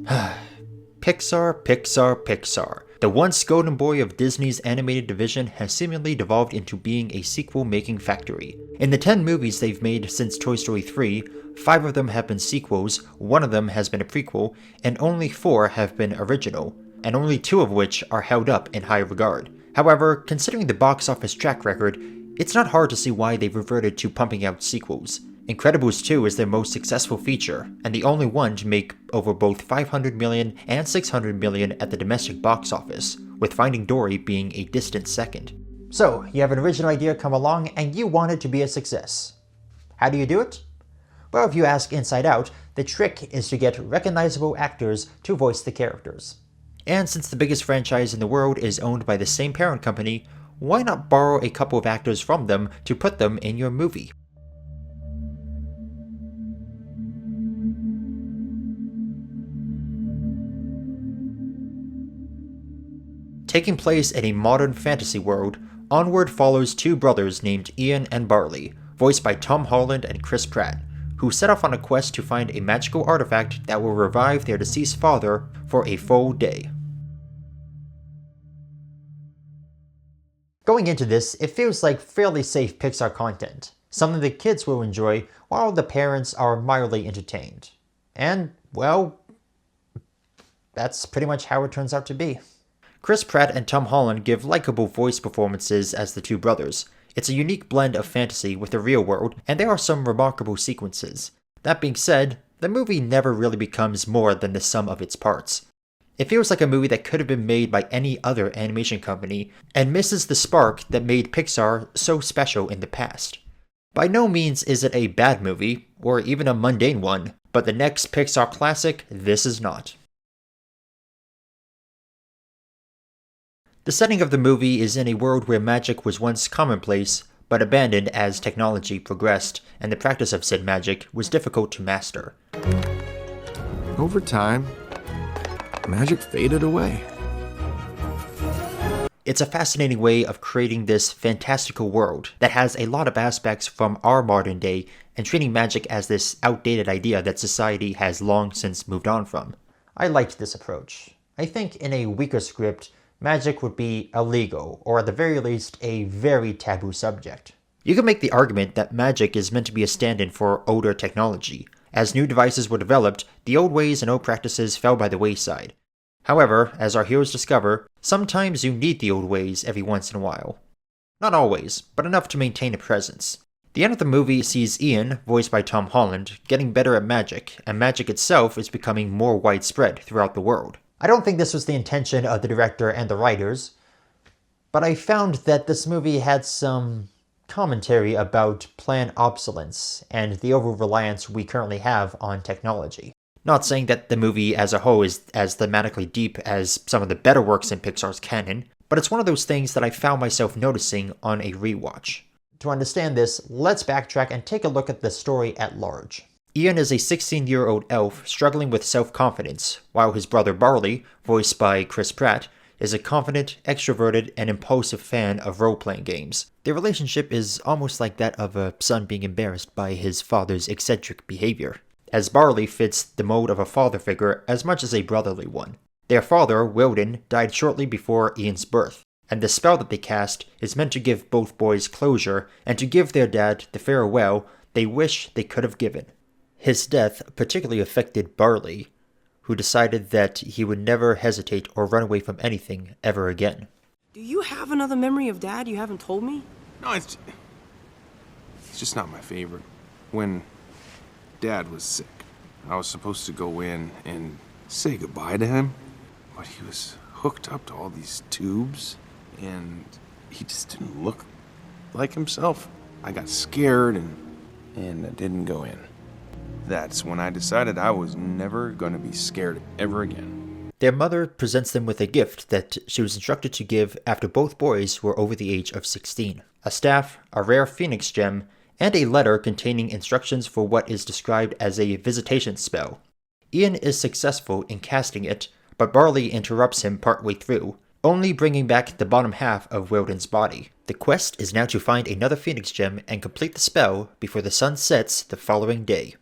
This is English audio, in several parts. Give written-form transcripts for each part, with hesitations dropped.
Pixar, Pixar, Pixar. The once golden boy of Disney's animated division has seemingly devolved into being a sequel-making factory. In the 10 movies they've made since Toy Story 3, 5 of them have been sequels, 1 of them has been a prequel, and only 4 have been original, and only 2 of which are held up in high regard. However, considering the box office track record, it's not hard to see why they've reverted to pumping out sequels. Incredibles 2 is their most successful feature, and the only one to make over both $500 million and $600 million at the domestic box office, with Finding Dory being a distant second. So, you have an original idea come along and you want it to be a success. How do you do it? Well, if you ask Inside Out, the trick is to get recognizable actors to voice the characters. And since the biggest franchise in the world is owned by the same parent company, why not borrow a couple of actors from them to put them in your movie? Taking place in a modern fantasy world, Onward follows 2 brothers named Ian and Barley, voiced by Tom Holland and Chris Pratt, who set off on a quest to find a magical artifact that will revive their deceased father for a full day. Going into this, it feels like fairly safe Pixar content, something the kids will enjoy while the parents are mildly entertained. And, well, that's pretty much how it turns out to be. Chris Pratt and Tom Holland give likable voice performances as the 2 brothers. It's a unique blend of fantasy with the real world, and there are some remarkable sequences. That being said, the movie never really becomes more than the sum of its parts. It feels like a movie that could have been made by any other animation company, and misses the spark that made Pixar so special in the past. By no means is it a bad movie, or even a mundane one, but the next Pixar classic, this is not. The setting of the movie is in a world where magic was once commonplace, but abandoned as technology progressed, and the practice of said magic was difficult to master. Over time, magic faded away. It's a fascinating way of creating this fantastical world that has a lot of aspects from our modern day and treating magic as this outdated idea that society has long since moved on from. I liked this approach. I think in a weaker script, magic would be illegal, or at the very least, a very taboo subject. You can make the argument that magic is meant to be a stand-in for older technology. As new devices were developed, the old ways and old practices fell by the wayside. However, as our heroes discover, sometimes you need the old ways every once in a while. Not always, but enough to maintain a presence. The end of the movie sees Ian, voiced by Tom Holland, getting better at magic, and magic itself is becoming more widespread throughout the world. I don't think this was the intention of the director and the writers, but I found that this movie had some commentary about planned obsolescence and the over-reliance we currently have on technology. Not saying that the movie as a whole is as thematically deep as some of the better works in Pixar's canon, but it's one of those things that I found myself noticing on a rewatch. To understand this, let's backtrack and take a look at the story at large. Ian is a 16-year-old elf struggling with self-confidence, while his brother Barley, voiced by Chris Pratt, is a confident, extroverted, and impulsive fan of role-playing games. Their relationship is almost like that of a son being embarrassed by his father's eccentric behavior, as Barley fits the mold of a father figure as much as a brotherly one. Their father, Wilden, died shortly before Ian's birth, and the spell that they cast is meant to give both boys closure and to give their dad the farewell they wish they could have given. His death particularly affected Barley, who decided that he would never hesitate or run away from anything ever again. Do you have another memory of Dad you haven't told me? No, it's just not my favorite. When Dad was sick, I was supposed to go in and say goodbye to him, but he was hooked up to all these tubes, and he just didn't look like himself. I got scared and I didn't go in. That's when I decided I was never going to be scared ever again. Their mother presents them with a gift that she was instructed to give after both boys were over the age of 16. A staff, a rare phoenix gem, and a letter containing instructions for what is described as a visitation spell. Ian is successful in casting it, but Barley interrupts him partway through, only bringing back the bottom half of Wilden's body. The quest is now to find another phoenix gem and complete the spell before the sun sets the following day.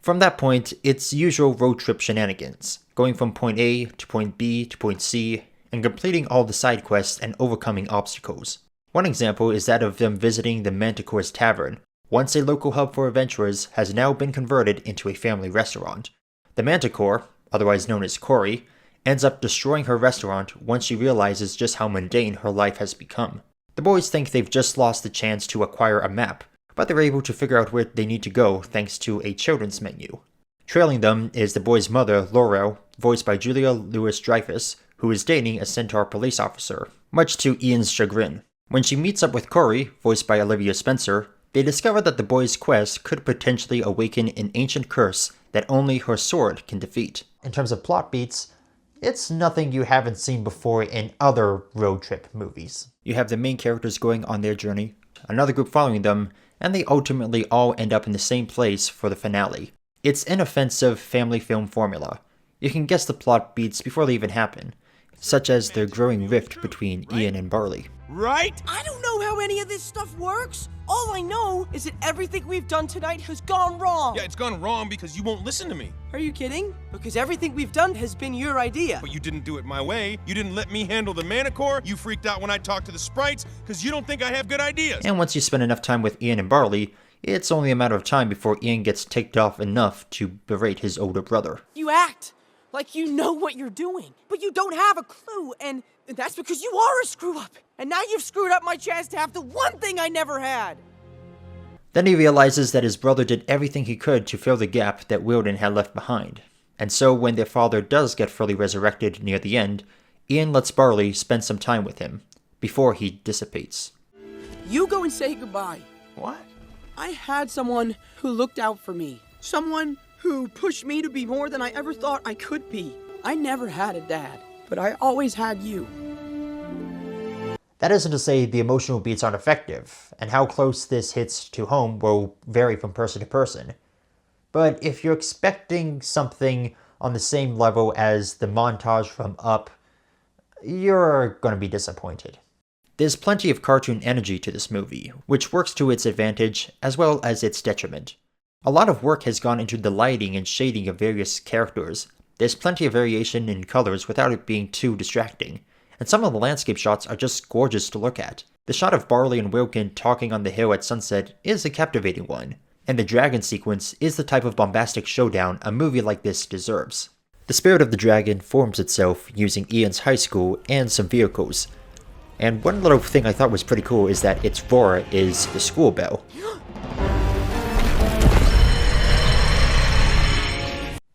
From that point, it's usual road trip shenanigans, going from point A to point B to point C, and completing all the side quests and overcoming obstacles. One example is that of them visiting the Manticore's Tavern. Once a local hub for adventurers, has now been converted into a family restaurant. The Manticore, otherwise known as Cory, ends up destroying her restaurant once she realizes just how mundane her life has become. The boys think they've just lost the chance to acquire a map, but they're able to figure out where they need to go thanks to a children's menu. Trailing them is the boy's mother, Laurel, voiced by Julia Louis-Dreyfus, who is dating a Centaur police officer, much to Ian's chagrin. When she meets up with Cory, voiced by Olivia Spencer, they discover that the boy's quest could potentially awaken an ancient curse that only her sword can defeat. In terms of plot beats, it's nothing you haven't seen before in other road trip movies. You have the main characters going on their journey, another group following them, and they ultimately all end up in the same place for the finale. It's an inoffensive family film formula. You can guess the plot beats before they even happen, such as the growing rift between Ian and Barley. Right? I don't know how any of this stuff works. All I know is that everything we've done tonight has gone wrong. Yeah, it's gone wrong because you won't listen to me. Are you kidding? Because everything we've done has been your idea. But you didn't do it my way. You didn't let me handle the Manticore. You freaked out when I talked to the sprites because you don't think I have good ideas. And once you spend enough time with Ian and Barley, it's only a matter of time before Ian gets ticked off enough to berate his older brother. You act like you know what you're doing, but you don't have a clue, and that's because you are a screw-up. And now you've screwed up my chance to have the one thing I never had. Then he realizes that his brother did everything he could to fill the gap that Wilden had left behind. And so when their father does get fully resurrected near the end, Ian lets Barley spend some time with him, before he dissipates. You go and say goodbye. What? I had someone who looked out for me. Someone who pushed me to be more than I ever thought I could be. I never had a dad, but I always had you. That isn't to say the emotional beats aren't effective, and how close this hits to home will vary from person to person. But if you're expecting something on the same level as the montage from Up, you're going to be disappointed. There's plenty of cartoon energy to this movie, which works to its advantage as well as its detriment. A lot of work has gone into the lighting and shading of various characters. There's plenty of variation in colors without it being too distracting, and some of the landscape shots are just gorgeous to look at. The shot of Barley and Wilkin talking on the hill at sunset is a captivating one, and the dragon sequence is the type of bombastic showdown a movie like this deserves. The spirit of the dragon forms itself using Ian's high school and some vehicles. And one little thing I thought was pretty cool is that its roar is the school bell.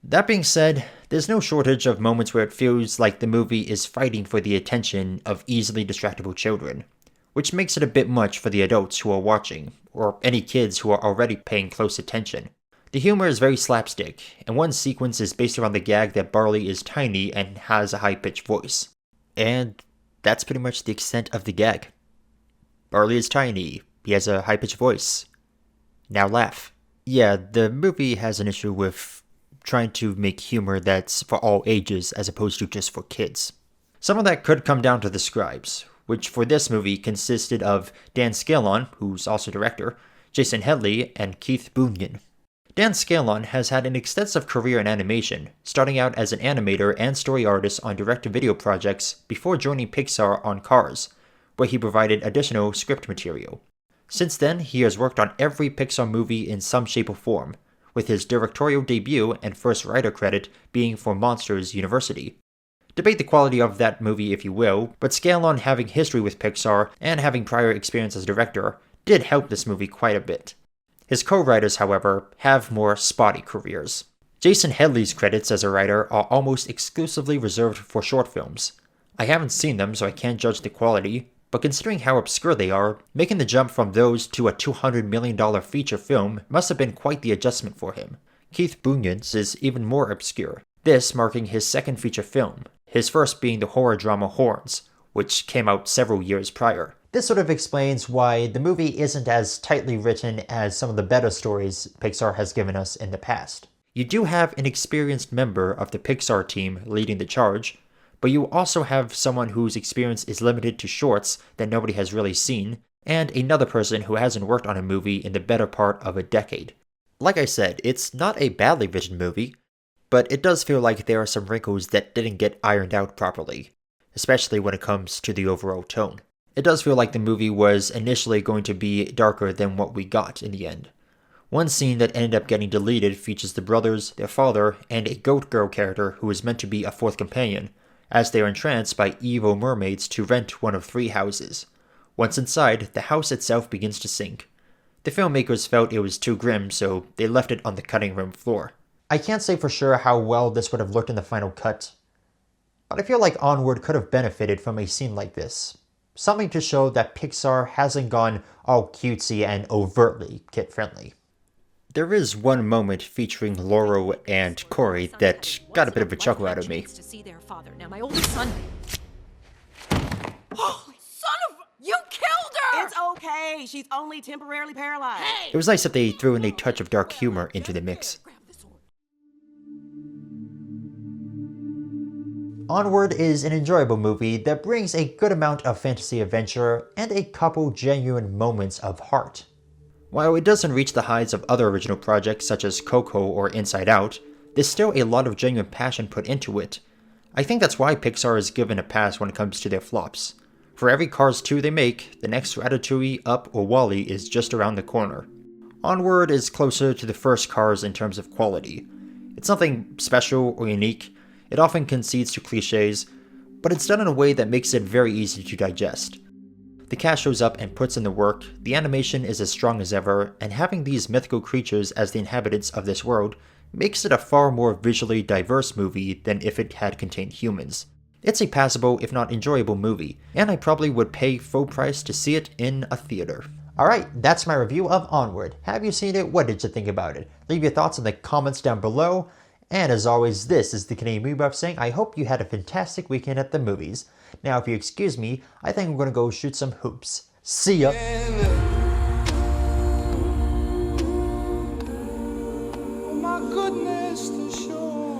That being said, there's no shortage of moments where it feels like the movie is fighting for the attention of easily distractible children, which makes it a bit much for the adults who are watching, or any kids who are already paying close attention. The humor is very slapstick, and one sequence is based around the gag that Barley is tiny and has a high-pitched voice. And that's pretty much the extent of the gag. Barley is tiny, he has a high-pitched voice. Now laugh. Yeah, the movie has an issue with trying to make humor that's for all ages as opposed to just for kids. Some of that could come down to the scribes, which for this movie consisted of Dan Scalon, who's also director, Jason Headley, and Keith Bunyan. Dan Scalon has had an extensive career in animation, starting out as an animator and story artist on direct-to-video projects before joining Pixar on Cars, where he provided additional script material. Since then, he has worked on every Pixar movie in some shape or form, with his directorial debut and first writer credit being for Monsters University. Debate the quality of that movie if you will, but Scalon having history with Pixar and having prior experience as director did help this movie quite a bit. His co-writers, however, have more spotty careers. Jason Headley's credits as a writer are almost exclusively reserved for short films. I haven't seen them, so I can't judge the quality, but considering how obscure they are, making the jump from those to a $200 million feature film must have been quite the adjustment for him. Keith Bunyan's is even more obscure, this marking his second feature film, his first being the horror drama Horns, which came out several years prior. This sort of explains why the movie isn't as tightly written as some of the better stories Pixar has given us in the past. You do have an experienced member of the Pixar team leading the charge, but you also have someone whose experience is limited to shorts that nobody has really seen, and another person who hasn't worked on a movie in the better part of a decade. Like I said, it's not a badly written movie, but it does feel like there are some wrinkles that didn't get ironed out properly, especially when it comes to the overall tone. It does feel like the movie was initially going to be darker than what we got in the end. One scene that ended up getting deleted features the brothers, their father, and a goat girl character who is meant to be a fourth companion, as they are entranced by evil mermaids to rent one of 3 houses. Once inside, the house itself begins to sink. The filmmakers felt it was too grim, so they left it on the cutting room floor. I can't say for sure how well this would have looked in the final cut, but I feel like Onward could have benefited from a scene like this. Something to show that Pixar hasn't gone all cutesy and overtly kid-friendly. There is one moment featuring Laurel and Corey that got a bit of a chuckle out of me. To see their father. Now my oldest son. Holy son of... You killed her! It's okay. She's only temporarily paralyzed. It was nice that they threw in a touch of dark humor into the mix. Onward is an enjoyable movie that brings a good amount of fantasy adventure and a couple genuine moments of heart. While it doesn't reach the heights of other original projects such as Coco or Inside Out, there's still a lot of genuine passion put into it. I think that's why Pixar is given a pass when it comes to their flops. For every Cars 2 they make, the next Ratatouille, Up, or WALL-E is just around the corner. Onward is closer to the first Cars in terms of quality. It's nothing special or unique. It often concedes to cliches, but it's done in a way that makes it very easy to digest. The cast shows up and puts in the work, the animation is as strong as ever, and having these mythical creatures as the inhabitants of this world makes it a far more visually diverse movie than if it had contained humans. It's a passable, if not enjoyable movie, and I probably would pay full price to see it in a theater. Alright, that's my review of Onward. Have you seen it? What did you think about it? Leave your thoughts in the comments down below. And as always, this is the Canadian Movie Buff saying I hope you had a fantastic weekend at the movies. Now, if you excuse me, I think I'm gonna go shoot some hoops. See ya! My goodness, to show